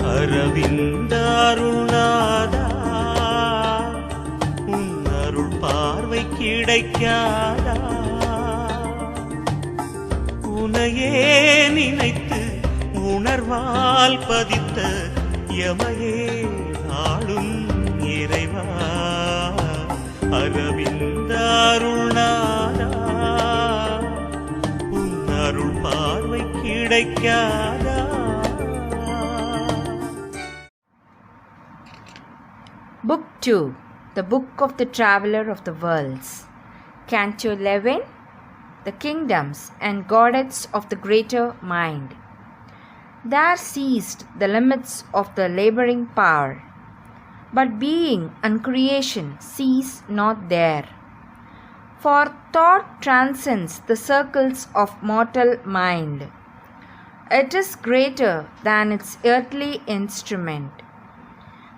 அரவிந்த அருள்நாதா, உன் அருள் பார்வை கிடைக்காதா? உனையே நினைத்து உணர்வால் பதித்த யமையே ஆளும் இறைவா, அரவிந்த அருள்நாதா, உன் அருள் பார்வை கிடைக்காதா? Book 2, The Book of the Traveler of the Worlds. Canto 11, The Kingdoms and Godheads of the Greater Mind. There ceased the limits of the laboring power, but being and creation cease not there. For thought transcends the circles of mortal mind. It is greater than its earthly instrument.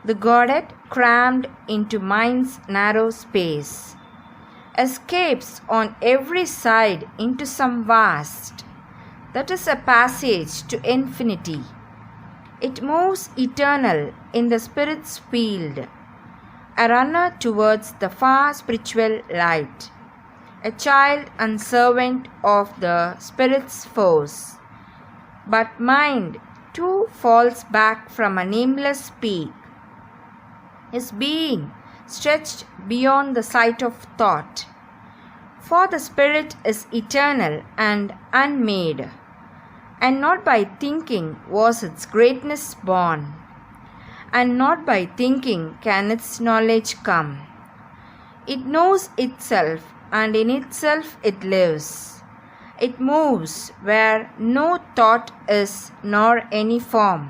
The Godhead, crammed into mind's narrow space, escapes on every side into some vast, that is a passage to infinity. It moves eternal in the spirit's field, a runner towards the far spiritual light, a child and servant of the spirit's force. But mind too falls back from a nameless peak, his being stretched beyond the sight of thought. For the spirit is eternal and unmade, and not by thinking was its greatness born, and not by thinking can its knowledge come. It knows itself, and in itself it lives. It moves where no thought is nor any form.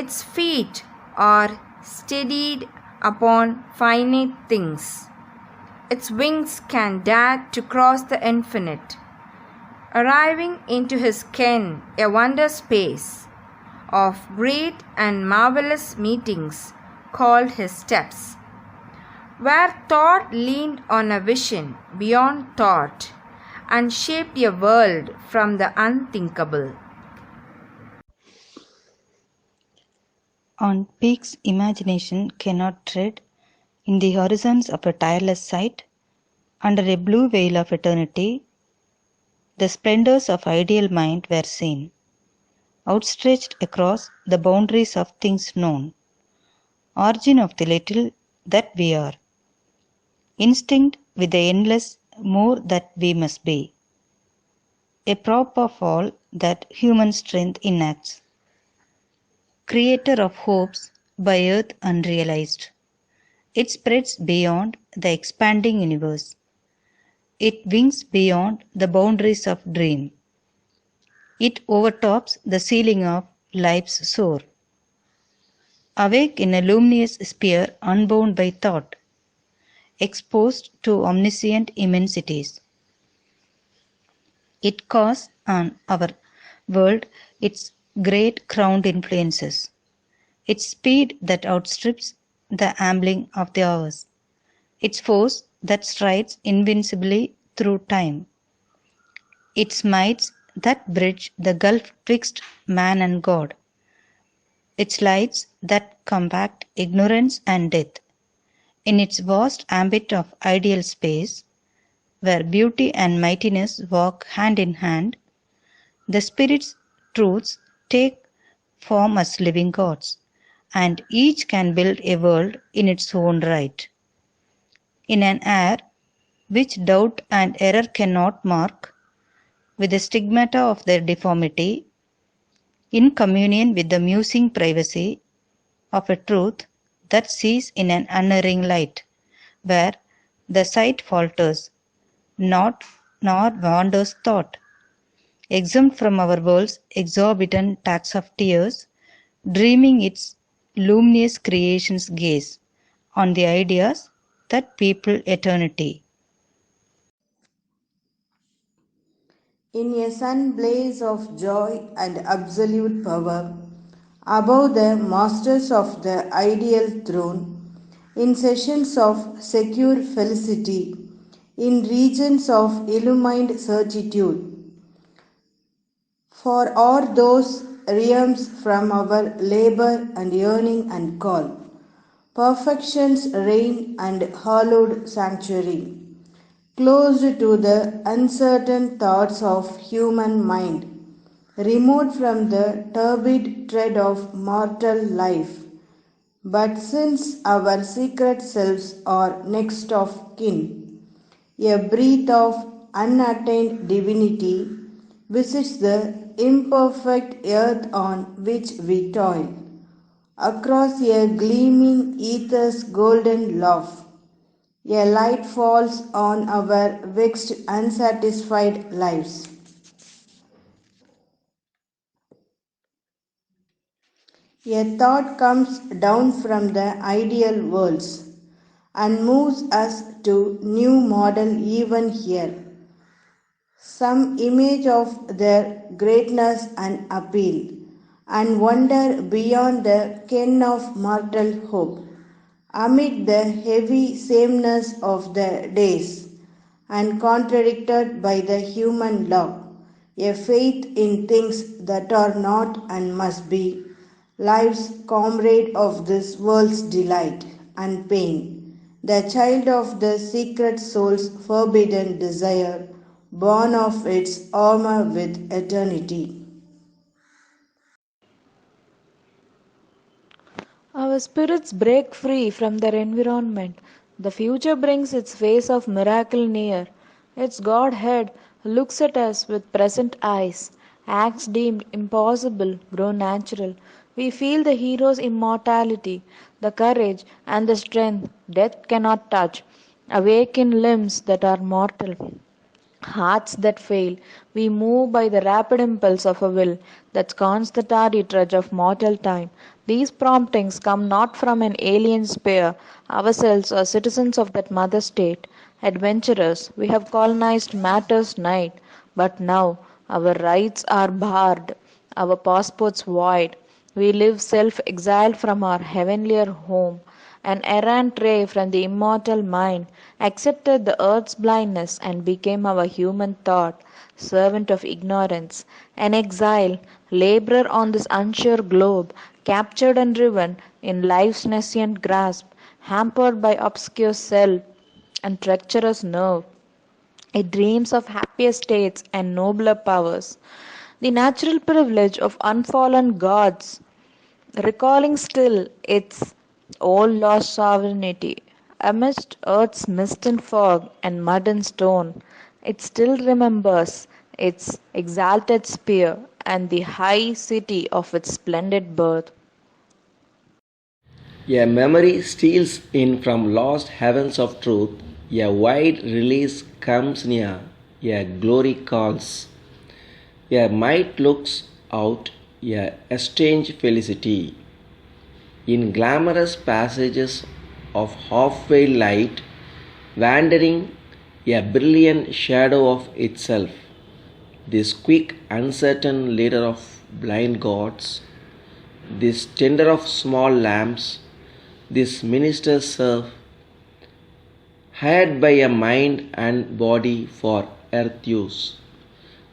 Its feet are steadied upon finite things. Its wings can dare to cross the infinite, arriving into his ken a wonder space of great and marvelous meetings called his steps, where thought leaned on a vision beyond thought and shaped a world from the unthinkable. On peaks imagination cannot tread, in the horizons of a tireless sight, under a blue veil of eternity, the splendors of ideal mind were seen, outstretched across the boundaries of things known, origin of the little that we are, instinct with the endless more that we must be, a prop of all that human strength enacts, creator of hopes by earth unrealized. It spreads beyond the expanding universe. It wings beyond the boundaries of dream. It overtops the ceiling of life's soar. Awake in a luminous sphere unbound by thought, exposed to omniscient immensities. It casts on our world its great crowned influences, its speed that outstrips the ambling of the hours, its force that strides invincibly through time, its mights that bridge the gulf twixt man and God, its lights that combat ignorance and death, in its vast ambit of ideal space, where beauty and mightiness walk hand in hand, the Spirit's truths take form as living gods, and each can build a world in its own right. In an air which doubt and error cannot mark, with the stigmata of their deformity, in communion with the musing privacy of a truth that sees in an unerring light, where the sight falters not nor wanders thought, exempt from our world's exorbitant tax of tears, dreaming its luminous creation's gaze on the ideas that people eternity. In a sun blaze of joy and absolute power, above the masters of the ideal throne, in sessions of secure felicity, in regions of illumined certitude, for all those realms from our labor and yearning and call. Perfection's reign and hallowed sanctuary, closed to the uncertain thoughts of human mind, removed from the turbid tread of mortal life. But since our secret selves are next of kin, a breath of unattained divinity visits the imperfect earth on which we toil. Across a gleaming ether's golden loft, a light falls on our vexed, unsatisfied lives. A thought comes down from the ideal worlds and moves us to new model even here. Some image of their greatness and appeal, and wonder beyond the ken of mortal hope, amid the heavy sameness of the days, and contradicted by the human law, a faith in things that are not and must be, life's comrade of this world's delight and pain, the child of the secret soul's forbidden desire, born of its armor with eternity. Our spirits break free from their environment. The future brings its face of miracle near. Its Godhead looks at us with present eyes. Acts deemed impossible grow natural. We feel the hero's immortality, the courage and the strength death cannot touch. Awaken limbs that are mortal. Hearts that fail, we move by the rapid impulse of a will that scorns the tardy trudge of mortal time. These promptings come not from an alien sphere. Ourselves are citizens of that mother state. Adventurers, we have colonized matter's night, but now our rights are barred, our passports void. We live self exiled from our heavenlier home. An errant ray from the immortal mind accepted the earth's blindness and became our human thought, servant of ignorance. An exile, laborer on this unsure globe, captured and driven in life's nascent grasp, hampered by obscure self and treacherous nerve. It dreams of happier states and nobler powers. The natural privilege of unfallen gods, recalling still its old lost sovereignty. Amidst earth's mist and fog and mud and stone, it still remembers its exalted sphere and the high city of its splendid birth. A memory steals in from lost heavens of truth, a wide release comes near, a glory calls. A might looks out, a strange felicity. In glamorous passages of halfway light, wandering a brilliant shadow of itself, this quick, uncertain leader of blind gods, this tender of small lambs, this minister serf, hired by a mind and body for earth use,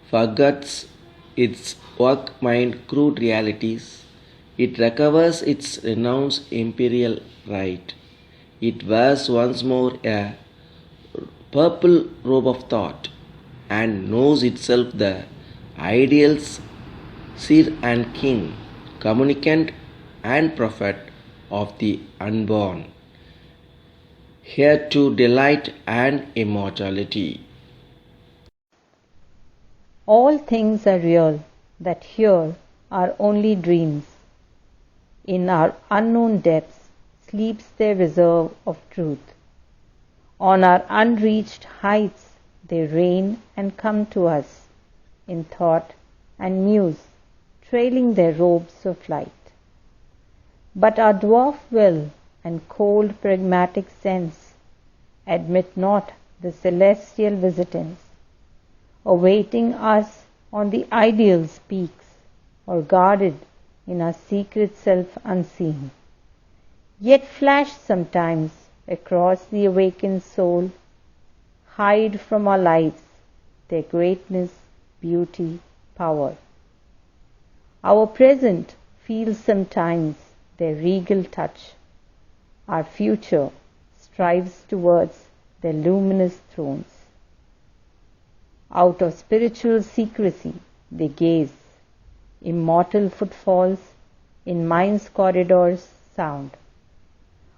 forgets its work mind crude realities. It recovers its renounced imperial right. It wears once more a purple robe of thought and knows itself the ideal's seer and king, communicant and prophet of the unborn, here to delight and immortality. All things are real that here are only dreams. In our unknown depths sleeps their reserve of truth. On our unreached heights they reign and come to us in thought and muse, trailing their robes of light. But our dwarf will and cold pragmatic sense admit not the celestial visitants, awaiting us on the ideal's peaks or guarded in our secret self unseen, yet flash sometimes across the awakened soul, hide from our lives their greatness, beauty, power. Our present feels sometimes their regal touch. Our future strives towards their luminous thrones. Out of spiritual secrecy they gaze, immortal footfalls in mind's corridors sound.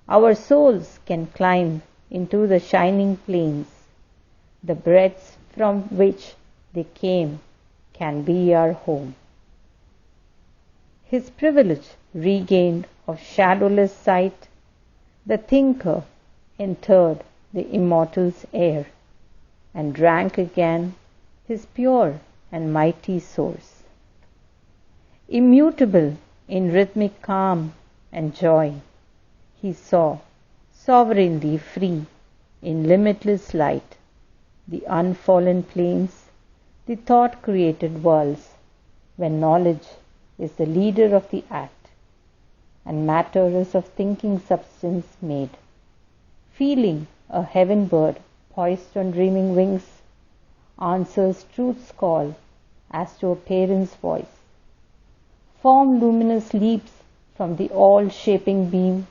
Our souls can climb into the shining plains, the breadths from which they came can be our home. His privilege regained of shadowless sight, the thinker entered the immortal's air, and drank again his pure and mighty source. Immutable in rhythmic calm and joy, he saw, sovereignly free in limitless light, the unfallen plains, the thought-created worlds, when knowledge is the leader of the act, and matter is of thinking substance made. Feeling a heaven bird poised on dreaming wings, answers truth's call as to a parent's voice. Form luminous leaps from the all-shaping beam,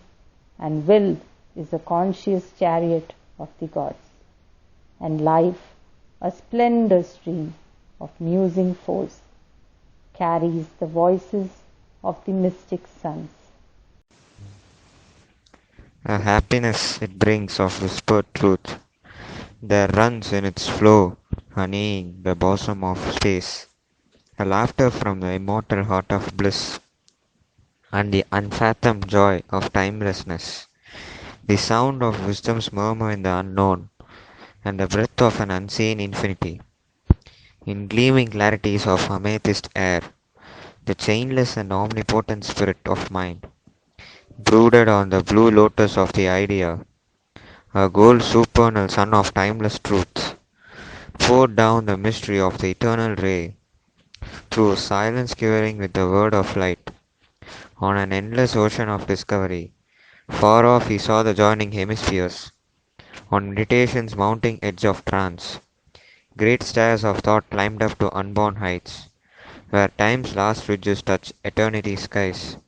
and will is the conscious chariot of the gods, and life, a splendor stream of musing force, carries the voices of the mystic sons. A happiness it brings of whispered truth. There runs in its flow, honeying the bosom of space, a laughter from the immortal heart of bliss, and the unfathomed joy of timelessness, the sound of wisdom's murmur in the unknown, and the breath of an unseen infinity. In gleaming clarities of amethyst air, the chainless and omnipotent spirit of mind brooded on the blue lotus of the idea, a gold supernal sun of timeless truth, poured down the mystery of the eternal ray, through silence quivering with the word of light, on an endless ocean of discovery. Far off he saw the joining hemispheres, on meditation's mounting edge of trance. Great stairs of thought climbed up to unborn heights, where time's last ridges touch eternity's skies,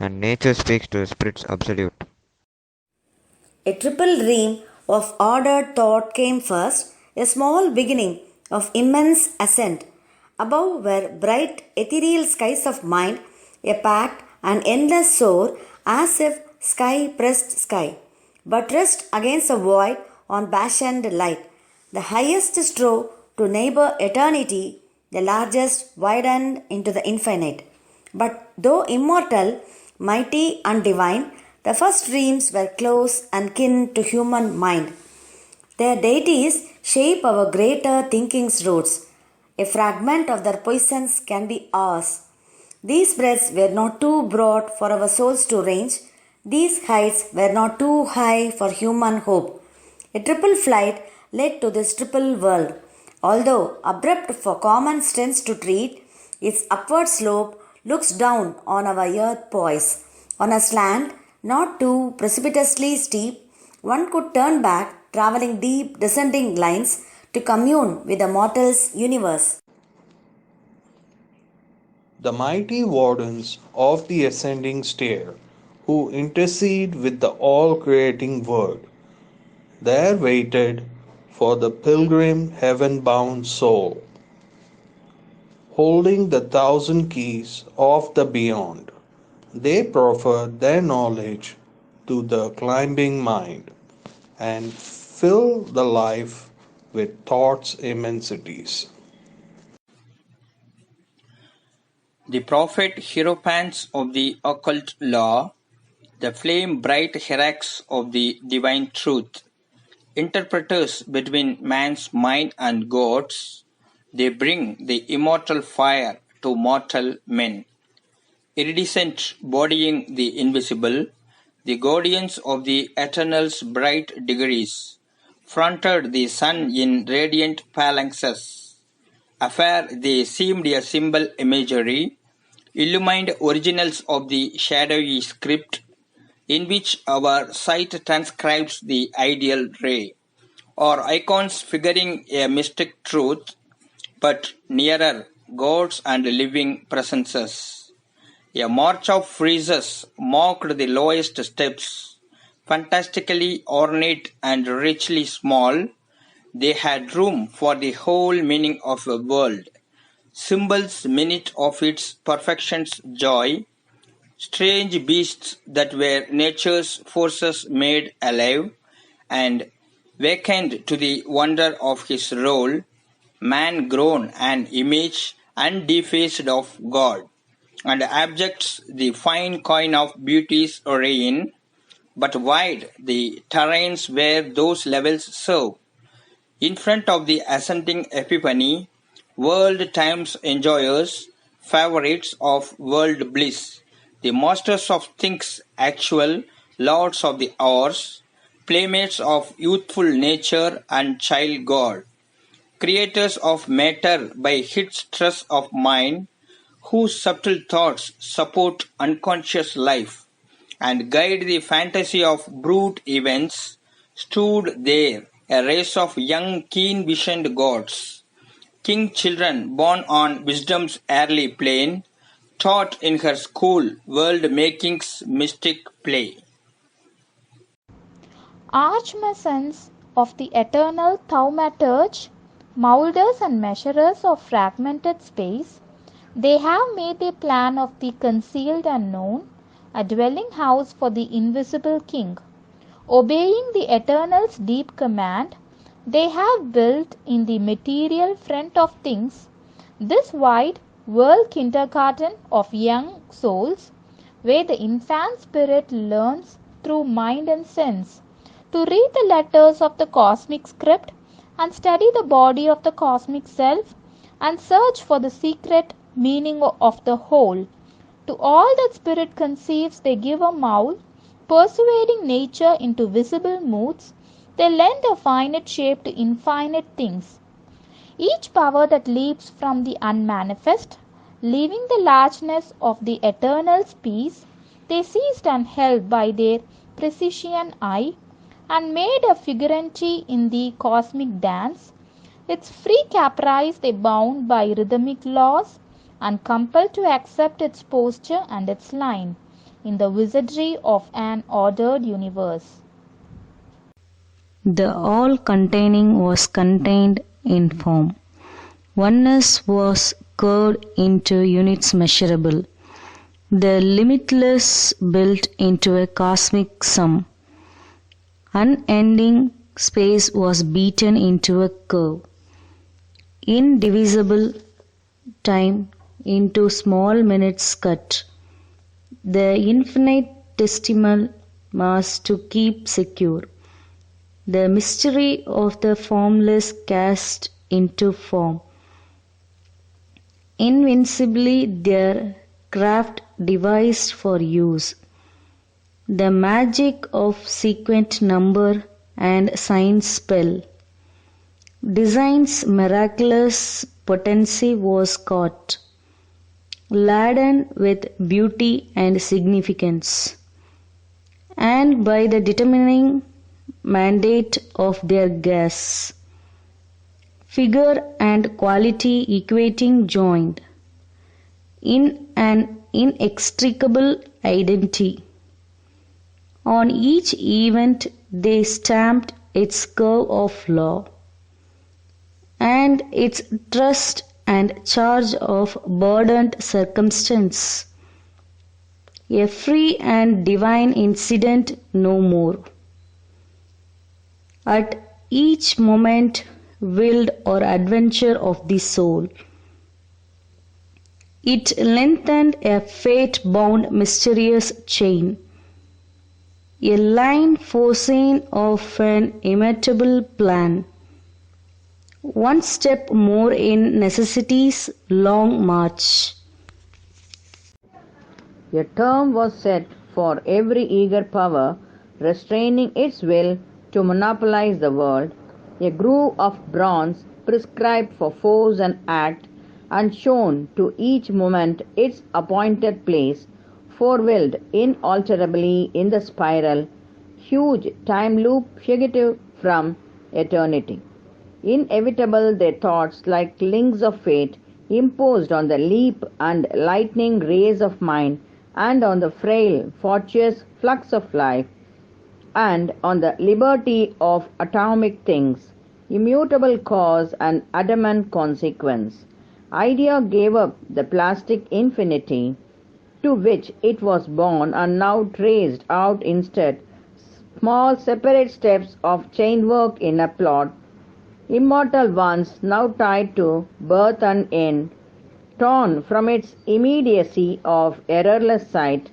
and nature speaks to the spirit's absolute. A triple dream of ordered thought came first, a small beginning of immense ascent. Above were bright ethereal skies of mind, a packed and endless soar as if sky pressed sky, buttressed against a void on passioned light. The highest strove to neighbor eternity, the largest widened into the infinite. But though immortal, mighty and divine, the first dreams were close and kin to human mind. Their deities shape our greater thinking's roads. A fragment of their poisons can be ours. These breadths were not too broad for our souls to range. These heights were not too high for human hope. A triple flight led to this triple world. Although abrupt for common strength to treat, its upward slope looks down on our earth poise. On a slant, not too precipitously steep, one could turn back, traveling deep descending lines to commune with the mortal's universe. The mighty wardens of the ascending stair, who intercede with the all-creating Word, there waited for the pilgrim heaven-bound soul, holding the thousand keys of the beyond. They proffer their knowledge to the climbing mind and fill the life with thought's immensities. The prophet hierophants of the occult law, the flame bright hierarchs of the divine truth, interpreters between man's mind and God's, they bring the immortal fire to mortal men. Iridescent, bodying the invisible, the guardians of the eternal's bright degrees, fronted the sun in radiant phalanxes. Afar they seemed a symbol imagery, illumined originals of the shadowy script, in which our sight transcribes the ideal ray, or icons figuring a mystic truth, but nearer, gods and living presences. A march of friezes marked the lowest steps, fantastically ornate and richly small. They had room for the whole meaning of a world, symbols minute of its perfection's joy, strange beasts that were nature's forces made alive, and wakened to the wonder of his role, man grown an image undefaced of God, and abjects the fine coin of beauty's reign, but wide the terrains where those levels serve. In front of the ascending epiphany, world time's enjoyers, favorites of world bliss, the masters of things actual, lords of the hours, playmates of youthful nature and child God, creators of matter by hid stress of mind, whose subtle thoughts support unconscious life and guide the fantasy of brute events, stood there a race of young keen-visioned gods, king children born on wisdom's early plane, taught in her school world-making's mystic play. Archmasons of the eternal thaumaturge, moulders and measurers of fragmented space, they have made a plan of the concealed and known, a dwelling house for the invisible king. Obeying the Eternal's deep command, they have built in the material front of things this wide world kindergarten of young souls, where the infant spirit learns through mind and sense to read the letters of the cosmic script and study the body of the cosmic self and search for the secret meaning of the whole. To all that spirit conceives they give a mould, persuading nature into visible moods, they lend a finite shape to infinite things. Each power that leaps from the unmanifest, leaving the largeness of the Eternal's peace, they seized and held by their prescient eye, and made a figurancy in the cosmic dance. Its free caprice they bound by rhythmic laws, and compelled to accept its posture and its line in the wizardry of an ordered universe. The all-containing was contained in form. Oneness was curved into units measurable. The limitless built into a cosmic sum. Unending space was beaten into a curve. Indivisible time into small minutes cut. The infinitesimal mass to keep secure. The mystery of the formless cast into form. Invincibly their craft devised for use. The magic of sequent number and sign spell. Design's miraculous potency was caught, laden with beauty and significance, and by the determining mandate of their gas, figure and quality equating joined in an inextricable identity. On each event they stamped its curve of law, and its trust and charge of burdened circumstance, a free and divine incident no more. At each moment willed or adventure of the soul, it lengthened a fate-bound mysterious chain, a line foreseen of an immutable plan, one step more in necessity's long march. A term was set for every eager power restraining its will to monopolize the world, a groove of bronze prescribed for force and act, and shown to each moment its appointed place, forewilled inalterably in the spiral, huge time loop fugitive from eternity. Inevitable their thoughts like links of fate, imposed on the leap and lightning rays of mind, and on the frail, fortuitous flux of life, and on the liberty of atomic things, immutable cause and adamant consequence. Idea gave up the plastic infinity to which it was born and now traced out instead small separate steps of chainwork in a plot, immortal ones now tied to birth and end, torn from its immediacy of errorless sight.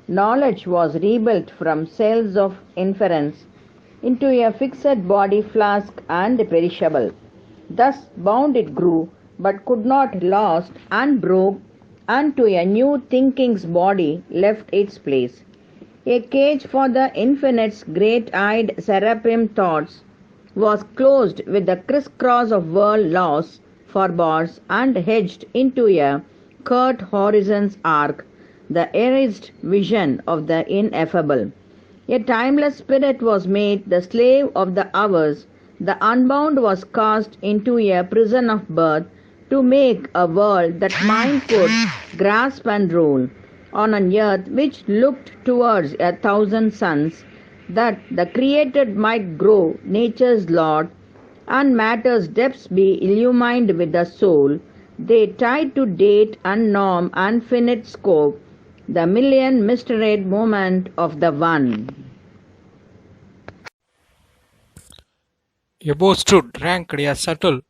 Knowledge was rebuilt from cells of inference into a fixed body flask and perishable. Thus bound it grew, but could not last, and broke, and to a new thinking's body left its place. A cage for the infinite's great-eyed seraphim thoughts was closed with the criss-cross of world laws for bars and hedged into a curt horizon's arc, the erased vision of the ineffable. A timeless spirit was made the slave of the hours. The unbound was cast into a prison of birth to make a world that mind could grasp and rule, on an earth which looked towards 1,000 suns, that the created might grow nature's lord, and matter's depths be illumined with the soul. They tied to date and norm and finite scope the million myriad moment of the one. Above stood ranked a subtle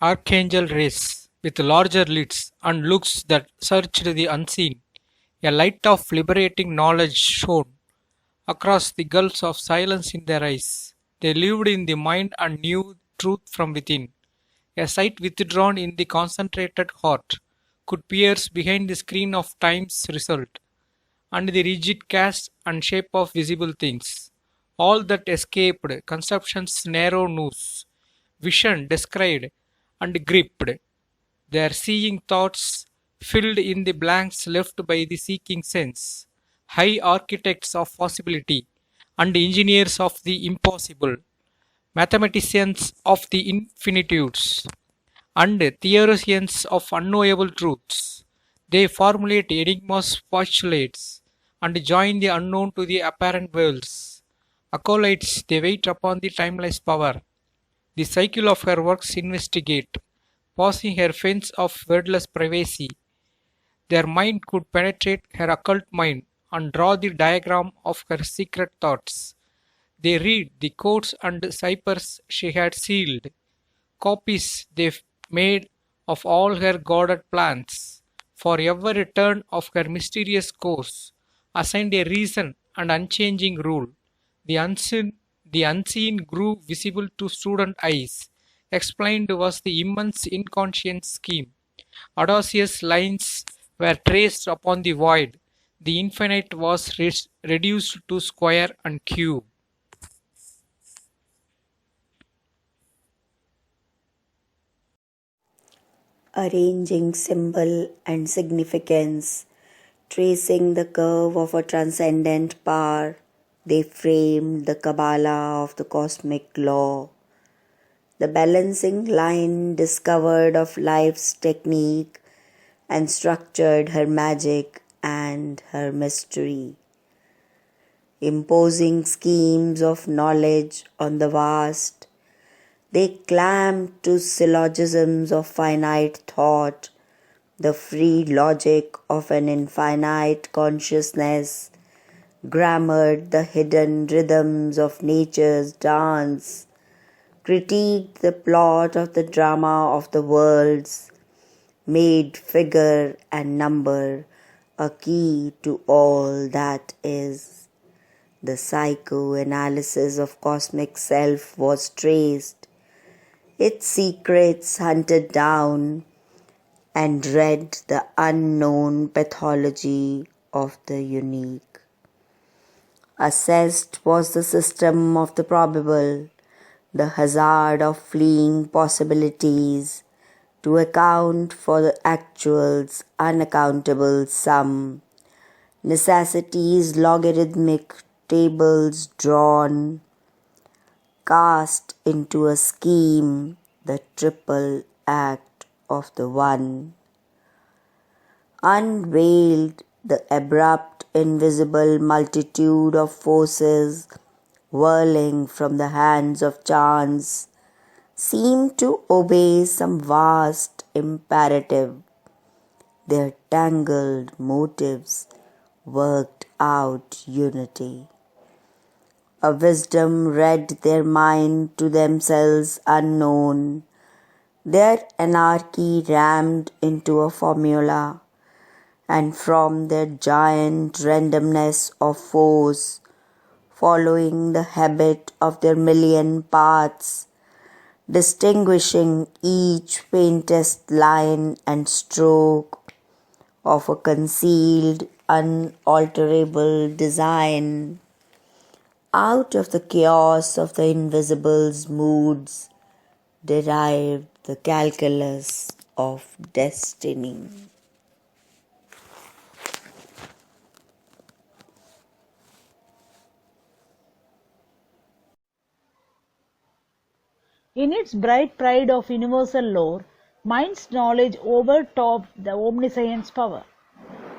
archangel race, with larger lids and looks that searched the unseen. A light of liberating knowledge shone across the gulfs of silence in their eyes. They lived in the mind and knew truth from within. A sight withdrawn in the concentrated heart could pierce behind the screen of time's result, and the rigid cast and shape of visible things. All that escaped conception's narrow noose, vision descried and gripped. Their seeing thoughts filled in the blanks left by the seeking sense. High architects of possibility and engineers of the impossible, mathematicians of the infinitudes, and theologians of unknowable truths. They formulate enigmas, postulates, and join the unknown to the apparent worlds. Acolytes, they wait upon the timeless power. The cycle of her works investigate, passing her fence of wordless privacy. Their mind could penetrate her occult mind and draw the diagram of her secret thoughts. They read the codes and ciphers she had sealed, copies they made of all her guarded plans. For every turn of her mysterious course assigned a reason and unchanging rule. The unseen grew visible to student eyes. Explained was the immense inconscient scheme. Audacious lines were traced upon the void. The infinite was reduced to square and cube. Arranging symbol and significance, tracing the curve of a transcendent power, they framed the Kabbalah of the cosmic law. The balancing line discovered of life's technique and structured her magic and her mystery. Imposing schemes of knowledge on the vast, they clamped to syllogisms of finite thought, the free logic of an infinite consciousness, grammared the hidden rhythms of nature's dance, critiqued the plot of the drama of the worlds, made figure and number a key to all that is. The psychoanalysis of cosmic self was traced, its secrets hunted down, and read the unknown pathology of the unique. Assessed was the system of the probable, the hazard of fleeing possibilities, to account for the actual's unaccountable sum, necessity's logarithmic tables drawn, cast into a scheme, the triple act of the one. unveiled the abrupt, invisible multitude of forces whirling from the hands of chance, seemed to obey some vast imperative. Their tangled motives worked out unity. A wisdom read their mind to themselves unknown, their anarchy rammed into a formula, and from their giant randomness of force, following the habit of their million paths, distinguishing each faintest line and stroke of a concealed, unalterable design. Out of the chaos of the invisible's moods derived the calculus of destiny. In its bright pride of universal lore, mind's knowledge overtopped the omniscience power.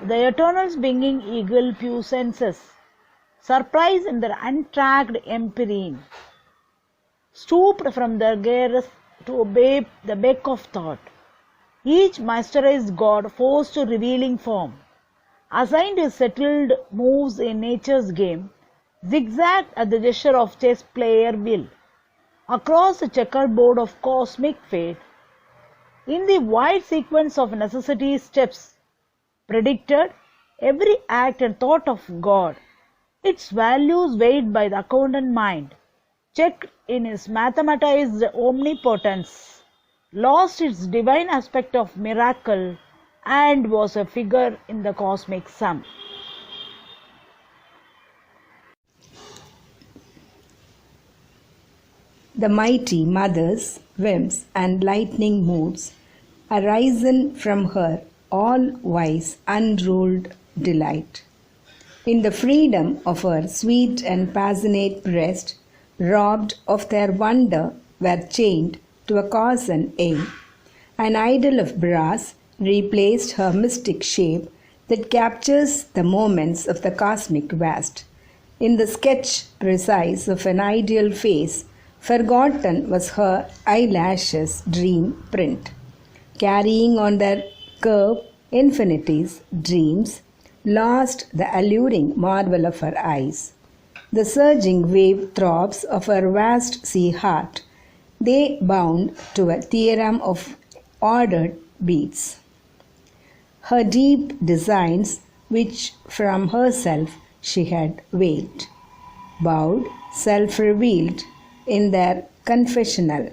The Eternal's winging eagle puissances, surprised in their untracked empyrean, stooped from their gears to obey the beck of thought. Each masterized god forced to revealing form, assigned his settled moves in nature's game, zigzagged at the gesture of chess player will, across the checkerboard of cosmic fate, in the wide sequence of necessity's steps, predicted every act and thought of God, its values weighed by the accountant mind, checked in his mathematized omnipotence, lost its divine aspect of miracle, and was a figure in the cosmic sum. The mighty mother's whims and lightning moods, arisen from her all-wise unruled delight. In the freedom of her sweet and passionate breast, robbed of their wonder, were chained to a cause and aim. An idol of brass replaced her mystic shape that captures the moments of the cosmic vast. In the sketch precise of an ideal face, forgotten was her eyelashes' dream print. Carrying on their curve infinity's dreams, lost the alluring marvel of her eyes. The surging wave throbs of her vast sea heart, they bound to a theorem of ordered beats. Her deep designs, which from herself she had veiled, bowed, self-revealed, in their confessional.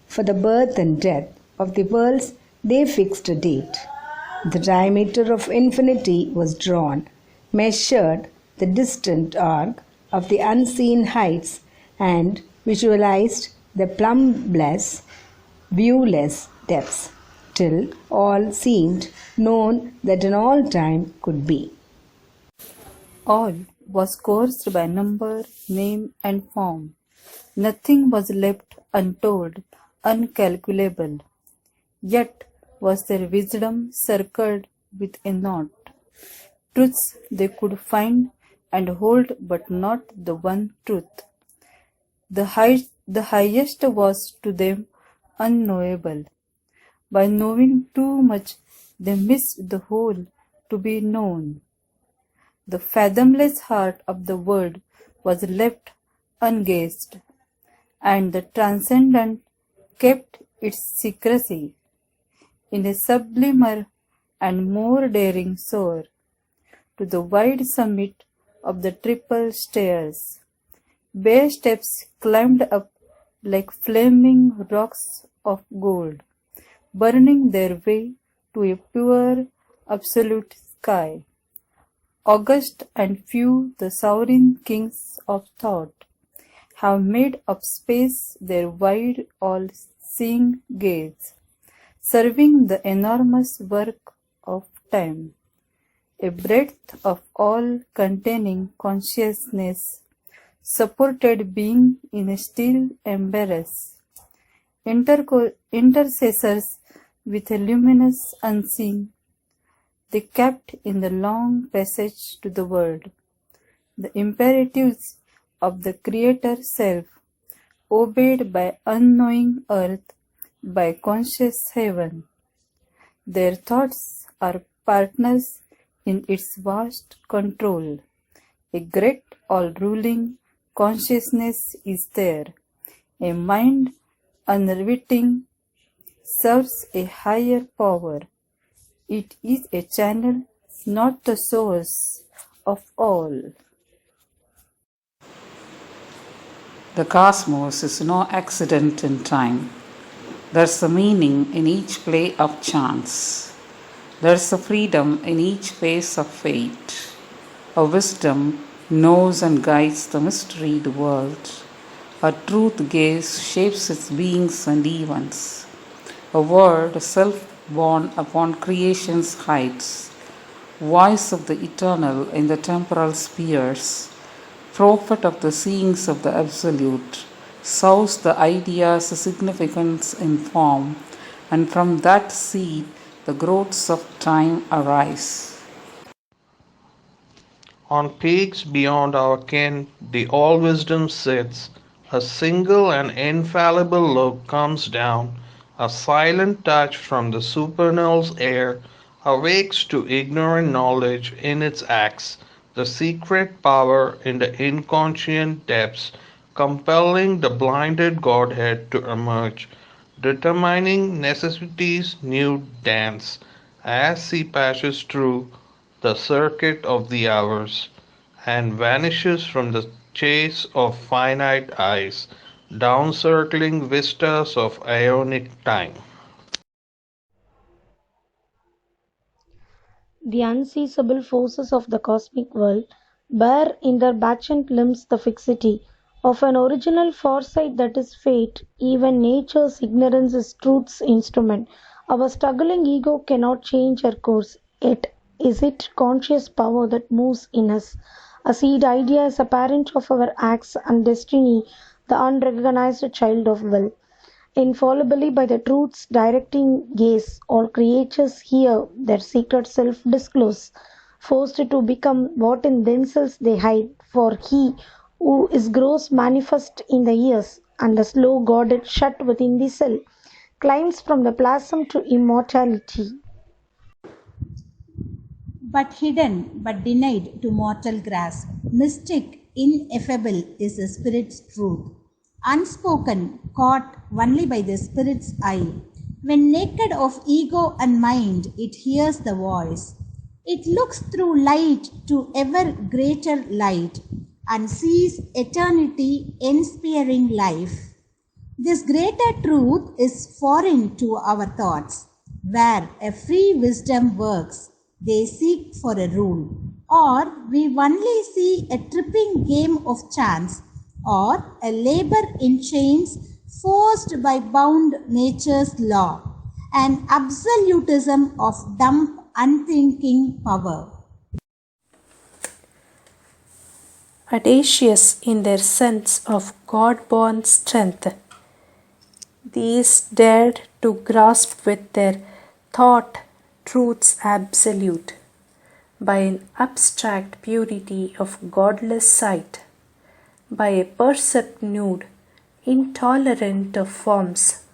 For the birth and death of the worlds they fixed a date. The diameter of infinity was drawn, measured the distant arc of the unseen heights, and visualized the plumbless, viewless depths, till all seemed known that in all time could be. All was coursed by number, name, and form. Nothing was left untold, uncalculable. Yet was their wisdom circled with a knot. Truths they could find and hold, but not the one truth. The highest was to them unknowable. By knowing too much, they missed the whole to be known. The fathomless heart of the world was left unguessed, and the transcendent kept its secrecy in a sublimer and more daring soar to the wide summit of the triple stairs. Bare steps climbed up like flaming rocks of gold, burning their way to a pure, absolute sky. August and few, the sovereign kings of thought, have made of space their wide, all-seeing gaze, serving the enormous work of time, a breadth of all-containing consciousness, supported being in a still embrace, intercessors with a luminous unseen, they kept in the long passage to the world. The imperatives of the Creator Self, obeyed by unknowing earth, by conscious heaven. Their thoughts are partners in its vast control. A great all-ruling consciousness is there. A mind unwitting serves a higher power. It is a channel, not the source of all. The cosmos is no accident in time. There's a meaning in each play of chance. There's a freedom in each phase of fate. A wisdom knows and guides the mysteried world. A truth gaze shapes its beings and events. A word self-born upon creation's heights. Voice of the eternal in the temporal spheres. Prophet of the seeings of the Absolute, sows the idea's significance in form, and from that seed the growths of time arise. On peaks beyond our ken, the all-wisdom sits. A single and infallible look comes down. A silent touch from the supernal's air awakes to ignorant knowledge in its acts the secret power in the inconscient depths, compelling the blinded Godhead to emerge, determining necessity's new dance, as he passes through the circuit of the hours, and vanishes from the chase of finite eyes, down circling vistas of ionic time. The unseizable forces of the cosmic world bear in their batchant limbs the fixity of an original foresight that is fate. Even nature's ignorance is truth's instrument. Our struggling ego cannot change her course, yet is it conscious power that moves in us. A seed idea is a parent of our acts and destiny, the unrecognized child of will. Infallibly by the truth's directing gaze, all creatures hear their secret self disclose, forced to become what in themselves they hide. For he who is grows manifest in the ears, and the slow godhead shut within the cell, climbs from the plasm to immortality. But hidden, but denied to mortal grasp, mystic, ineffable is the Spirit's truth. Unspoken, caught only by the Spirit's eye. When naked of ego and mind, it hears the voice. It looks through light to ever greater light and sees eternity inspiring life. This greater truth is foreign to our thoughts, where a free wisdom works. They seek for a rule, or we only see a tripping game of chance, or a labor in chains forced by bound nature's law, an absolutism of dumb, unthinking power. Audacious in their sense of God-born strength, these dared to grasp with their thought truth's absolute, by an abstract purity of godless sight, by a percept nude, intolerant of forms,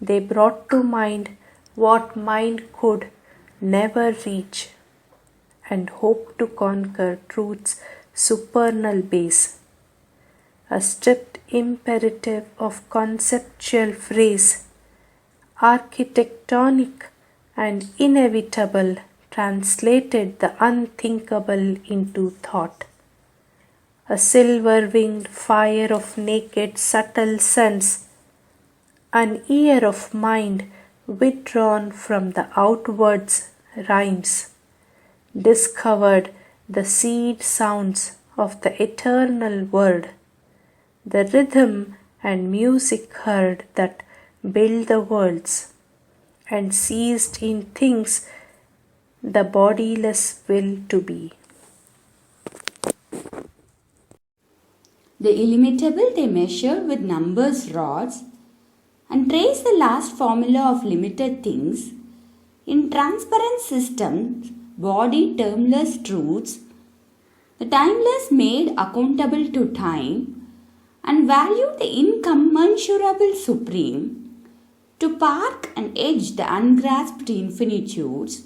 they brought to mind what mind could never reach, and hoped to conquer truth's supernal base. A stripped imperative of conceptual phrase, architectonic and inevitable, translated the unthinkable into thought. A silver-winged fire of naked subtle sense, an ear of mind withdrawn from the outwards rhymes, discovered the seed sounds of the eternal word, the rhythm and music heard that build the worlds, and seized in things the bodiless will to be. The illimitable they measure with numbers rods and trace the last formula of limited things. In transparent systems, body termless truths, the timeless made accountable to time, and value the incommensurable supreme, to park and edge the ungrasped infinitudes,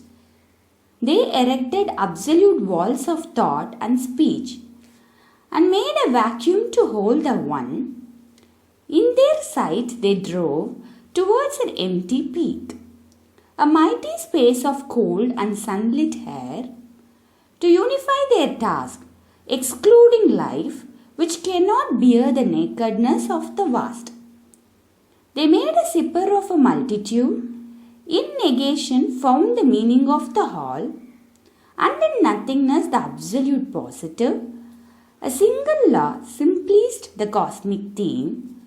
they erected absolute walls of thought and speech, and made a vacuum to hold the one. In their sight they drove towards an empty peak, a mighty space of cold and sunlit air, to unify their task, excluding life which cannot bear the nakedness of the vast. They made a sipper of a multitude, in negation found the meaning of the whole, and in nothingness the absolute positive. A single law simpliced the cosmic theme,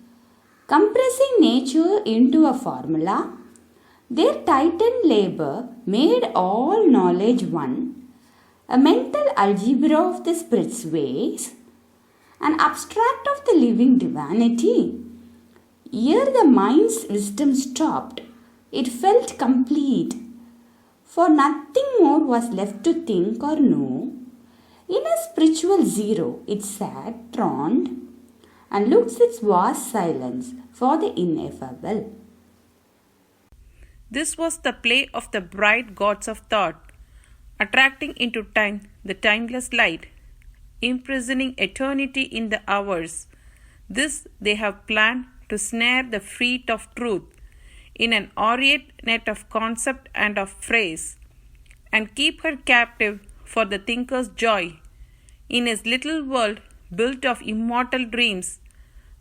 compressing nature into a formula. Their titan labor made all knowledge one, a mental algebra of the spirit's ways, an abstract of the living divinity. Ere the mind's wisdom stopped, it felt complete, for nothing more was left to think or know. In a spiritual zero it sat, throned, and looks its vast silence for the ineffable. This was the play of the bright gods of thought, attracting into time the timeless light, imprisoning eternity in the hours. This they have planned to snare the feet of truth in an aureate net of concept and of phrase, and keep her captive for the thinker's joy. In his little world built of immortal dreams,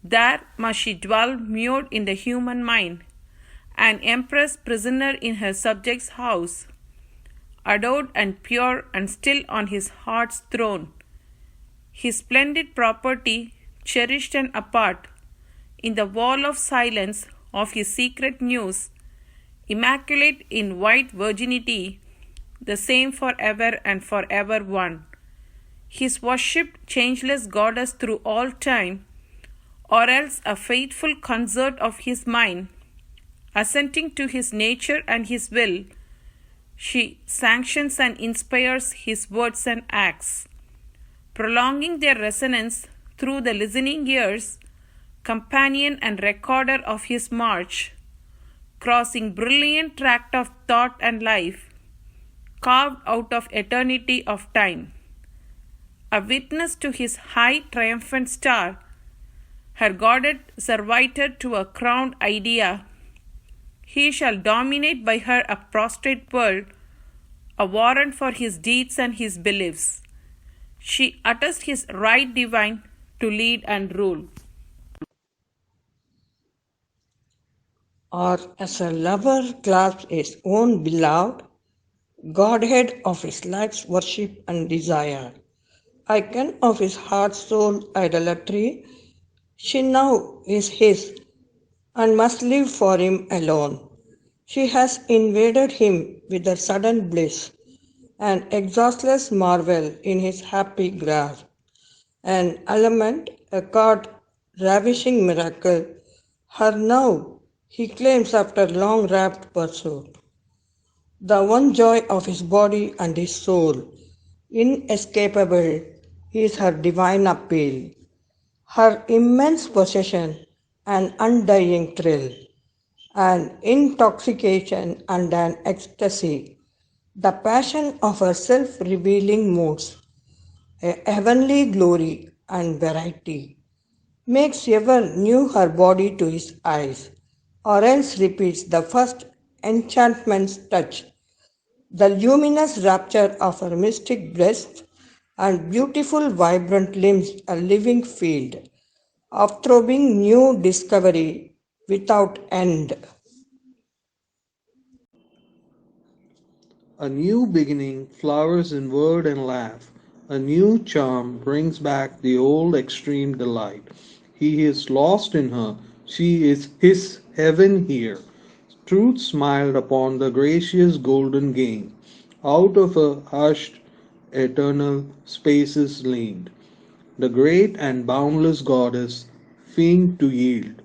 there must she dwell mute in the human mind, an empress prisoner in her subject's house, adored and pure and still on his heart's throne. His splendid property, cherished and apart, in the wall of silence of his secret news, immaculate in white virginity, the same for ever and for ever one. His worshipped changeless goddess through all time, or else a faithful consort of his mind, assenting to his nature and his will, she sanctions and inspires his words and acts, prolonging their resonance through the listening ears, companion and recorder of his march, crossing brilliant tract of thought and life, carved out of eternity of time. A witness to his high triumphant star, her godded servitor to a crowned idea, he shall dominate by her a prostrate world, a warrant for his deeds and his beliefs. She utters his right divine to lead and rule. Or as a lover clasps his own beloved, Godhead of his life's worship and desire, icon of his heart-soul idolatry, she now is his and must live for him alone. She has invaded him with her sudden bliss, an exhaustless marvel in his happy grasp, an element, a card ravishing miracle, her now he claims after long rapt pursuit. The one joy of his body and his soul, inescapable, is her divine appeal, her immense possession, an undying thrill, an intoxication and an ecstasy, the passion of her self-revealing moods, a heavenly glory and variety, makes ever new her body to his eyes, or else repeats the first enchantment's touch, the luminous rapture of her mystic breast and beautiful vibrant limbs a living field of throbbing new discovery without end. A new beginning flowers in word and laugh. A new charm brings back the old extreme delight. He is lost in her, she is his heaven here. Truth smiled upon the gracious golden game. Out of a hushed eternal spaces leaned the great and boundless goddess, feigned to yield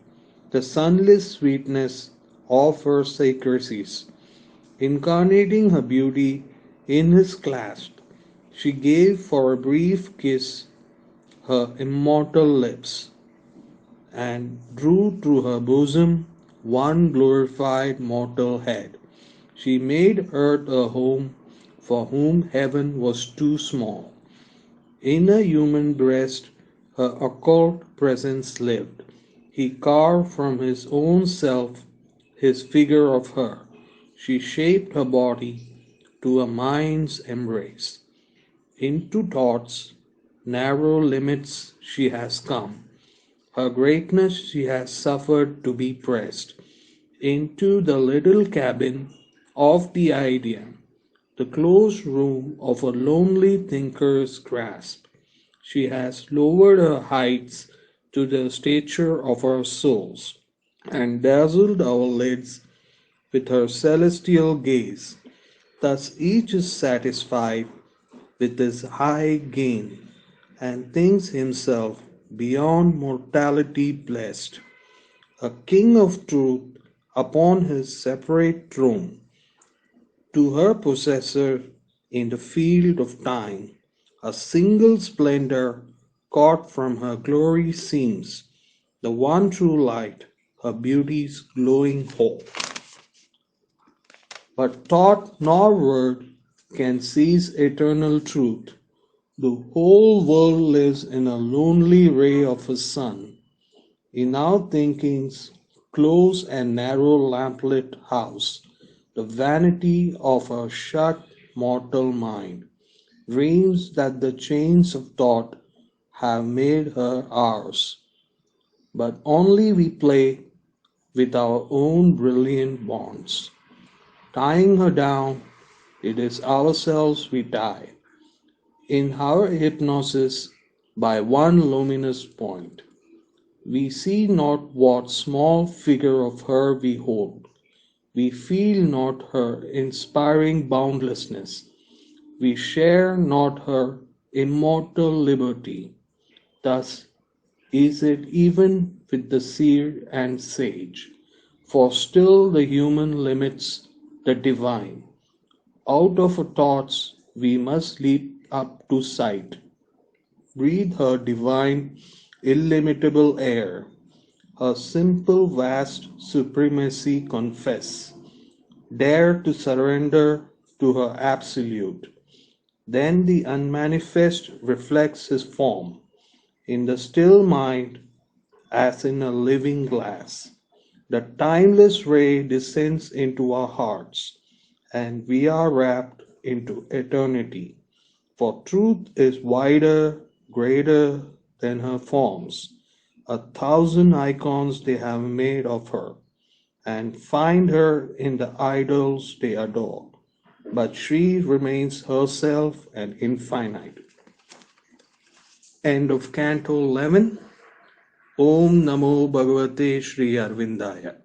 the sunless sweetness of her secrecies, incarnating her beauty In his clasp, she gave for a brief kiss her immortal lips, and drew to her bosom one glorified mortal head. She made earth a home for whom heaven was too small. In a human breast her occult presence lived. He carved from his own self his figure of her. She shaped her body to a mind's embrace. Into thought's narrow limits she has come. Her greatness she has suffered to be pressed into the little cabin of the idea, the closed room of a lonely thinker's grasp. She has lowered her heights to the stature of our souls, and dazzled our lids with her celestial gaze. Thus each is satisfied with his high gain, and thinks himself beyond mortality blessed, a king of truth upon his separate throne. To her possessor in the field of time, a single splendor caught from her glory seems the one true light, her beauty's glowing hope. But thought nor word can seize eternal truth. The whole world lives in a lonely ray of a sun. In our thinking's close and narrow lamplit house, the vanity of our shut mortal mind dreams that the chains of thought have made her ours. But only we play with our own brilliant bonds. Tying her down, it is ourselves we tie. In our hypnosis, by one luminous point, we see not what small figure of her we hold. We feel not her inspiring boundlessness. We share not her immortal liberty. Thus is it even with the seer and sage, for still the human limits the divine. Out of her thoughts we must leap up to sight, breathe her divine, illimitable air, her simple vast supremacy confess, dare to surrender to her absolute. Then the unmanifest reflects his form in the still mind as in a living glass. The timeless ray descends into our hearts, and we are wrapped into eternity. For truth is wider, greater than her forms. 1,000 icons they have made of her, and find her in the idols they adore. But she remains herself and infinite. End of Canto 11. Om Namo Bhagavate Sri Arvindaya.